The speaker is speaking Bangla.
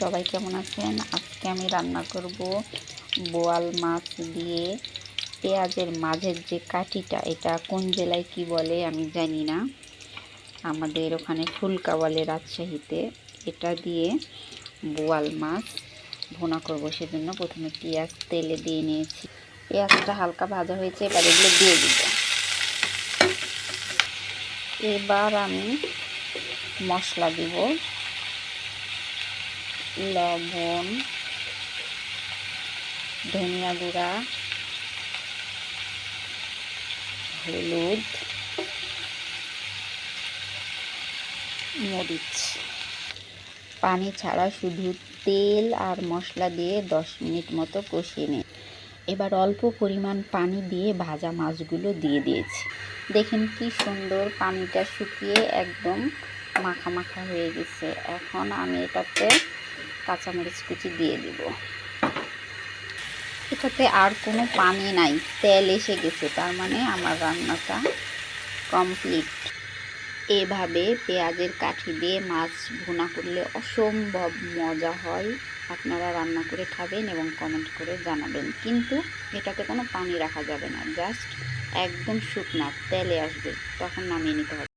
সবাই কেমন আছেন? আজকে আমি রান্না করব বোয়াল মাছ দিয়ে পেঁয়াজের মাঝের যে কাঠিটা, এটা কোন জেলায় কি বলে আমি জানি না, আমাদের ওখানে ফুলকা বলে রাজশাহীতে। এটা দিয়ে বোয়াল মাছ ভুনা করব, সেজন্য প্রথমে পেঁয়াজ তেলে দিয়ে নিয়েছি। পেঁয়াজটা হালকা ভাজা হয়েছে, এবার এগুলো দিয়ে দিব। এবার আমি মশলা দিব, লবণ, ধনিয়া গুঁড়া, হলুদ, মরিচ। পানি ছাড়া শুধু তেল আর মশলা দিয়ে 10 মিনিট মতো কষিয়ে নিই। এবার অল্প পরিমাণ পানি দিয়ে ভাজা মাছগুলো দিয়ে দিয়েছি। দেখেন কি সুন্দর পানিটা শুকিয়ে একদম মাখা মাখা হয়ে গেছে। এখন আমি এটাতে কাঁচামরিচ কুচি দিয়ে দিব। এটাতে আর কোনো পানি নাই, তেল এসে গেছে, তার মানে আমার রান্নাটা কমপ্লিট। এভাবে পেঁয়াজের কাঠি দিয়ে মাছ ভুনা করলে অসম্ভব মজা হয়। আপনারা রান্না করে খাবেন এবং কমেন্ট করে জানাবেন। কিন্তু এটাতে কোনো পানি রাখা যাবে না, জাস্ট একদম শুকনা তেলে আসবে, তখন নামিয়ে নিতে হবে।